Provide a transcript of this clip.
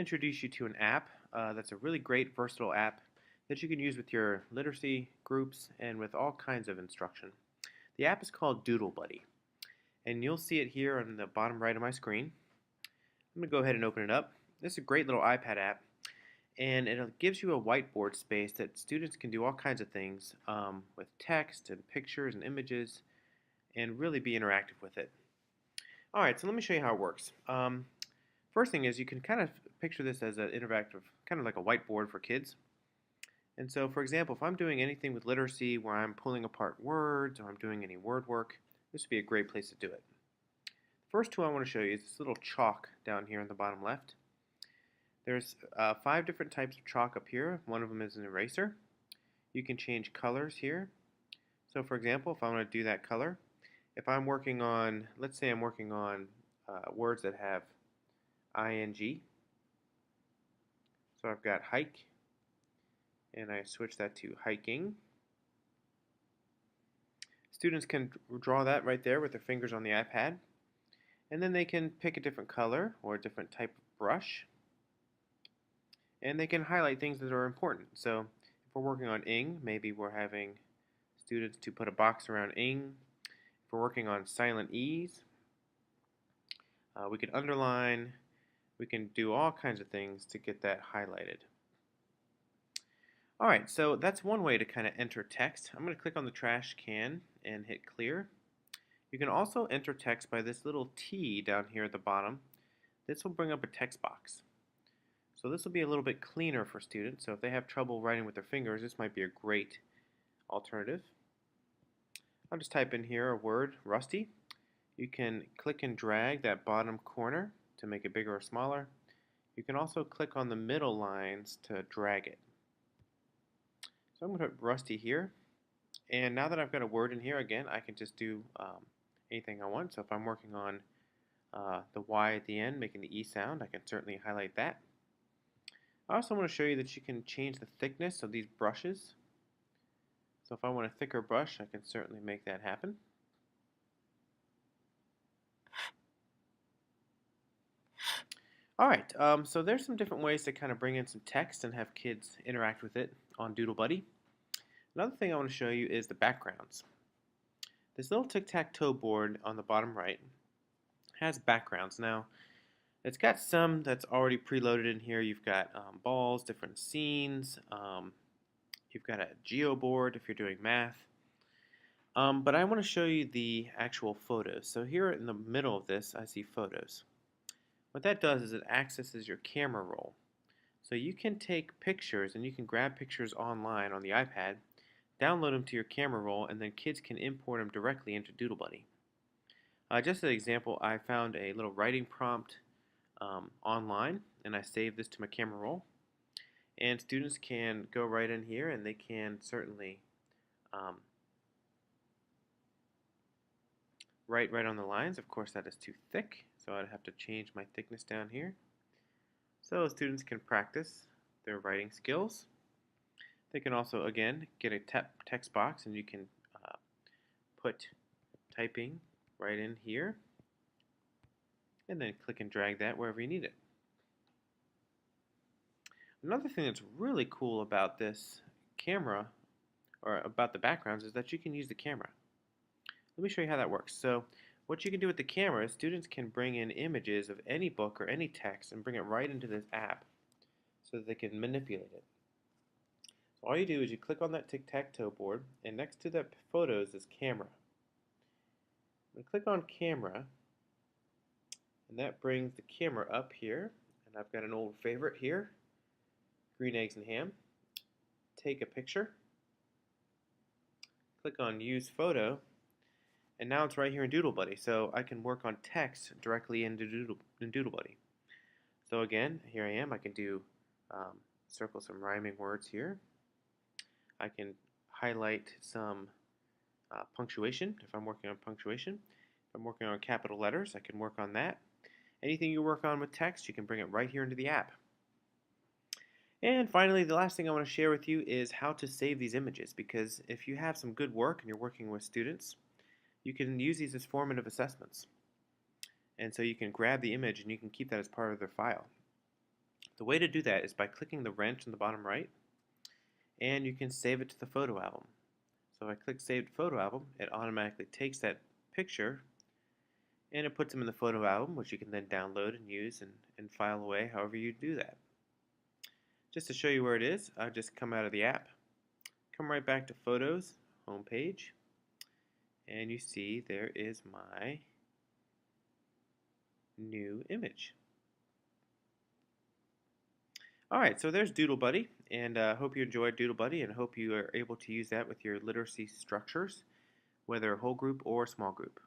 introduce you to an app that's a really great, versatile app that you can use with your literacy groups and with all kinds of instruction. The app is called Doodle Buddy, and you'll see it here on the bottom right of my screen. I'm going to go ahead and open it up. This is a great little iPad app, and it gives you a whiteboard space that students can do all kinds of things with text and pictures and images and really be interactive with it. Alright, so let me show you how it works. First thing is you can kind of picture this as an interactive, kind of like a whiteboard for kids. And so, for example, if I'm doing anything with literacy where I'm pulling apart words or I'm doing any word work, this would be a great place to do it. The first tool I want to show you is this little chalk down here in the bottom left. There's 5 different types of chalk up here. One of them is an eraser. You can change colors here. So, for example, if I want to do that color, if I'm working on, let's say I'm working on words that have ing. So I've got hike, and I switch that to hiking. Students can draw that right there with their fingers on the iPad, and then they can pick a different color or a different type of brush, and they can highlight things that are important. So if we're working on ing, maybe we're having students to put a box around ing. If we're working on silent e's, we can underline. We can do all kinds of things to get that highlighted. Alright, so that's one way to kind of enter text. I'm going to click on the trash can and hit clear. You can also enter text by this little T down here at the bottom. This will bring up a text box. So this will be a little bit cleaner for students. So if they have trouble writing with their fingers, this might be a great alternative. I'll just type in here a word, rusty. You can click and drag that bottom corner to make it bigger or smaller. You can also click on the middle lines to drag it. So I'm going to put rusty here, and now that I've got a word in here, again, I can just do anything I want. So if I'm working on the Y at the end, making the E sound, I can certainly highlight that. I also want to show you that you can change the thickness of these brushes. So if I want a thicker brush, I can certainly make that happen. Alright, so there's some different ways to kind of bring in some text and have kids interact with it on Doodle Buddy. Another thing I want to show you is the backgrounds. This little tic-tac-toe board on the bottom right has backgrounds. Now, it's got some that's already preloaded in here. You've got balls, different scenes. You've got a geo board if you're doing math. But I want to show you the actual photos. So here in the middle of this, I see photos. What that does is it accesses your camera roll. So you can take pictures and you can grab pictures online on the iPad, download them to your camera roll, and then kids can import them directly into Doodle Buddy. Just as an example, I found a little writing prompt online, and I saved this to my camera roll. And students can go right in here and they can certainly write right on the lines. Of course, that is too thick, so I'd have to change my thickness down here. So students can practice their writing skills. They can also, again, get a text box, and you can put typing right in here, and then click and drag that wherever you need it. Another thing that's really cool about this camera, or about the backgrounds, is that you can use the camera. Let me show you how that works. So what you can do with the camera is students can bring in images of any book or any text and bring it right into this app so that they can manipulate it. So all you do is you click on that tic-tac-toe board, and next to the photos is camera. I'm going to click on camera, and that brings the camera up here, and I've got an old favorite here, green eggs and ham. Take a picture, click on use photo, and now it's right here in Doodle Buddy, so I can work on text directly into Doodle Buddy. So again, here I am. I can do circle some rhyming words here. I can highlight some punctuation if I'm working on punctuation. If I'm working on capital letters, I can work on that. Anything you work on with text, you can bring it right here into the app. And finally, the last thing I want to share with you is how to save these images, because if you have some good work and you're working with students, you can use these as formative assessments. And so you can grab the image and you can keep that as part of their file. The way to do that is by clicking the wrench in the bottom right, and you can save it to the photo album. So if I click Save to Photo Album, it automatically takes that picture and it puts them in the photo album, which you can then download and use and file away however you do that. Just to show you where it is, I'll just come out of the app, come right back to Photos, Home Page, and you see there is my new image. Alright, so there's Doodle Buddy, and I hope you enjoyed Doodle Buddy and hope you are able to use that with your literacy structures, whether a whole group or a small group.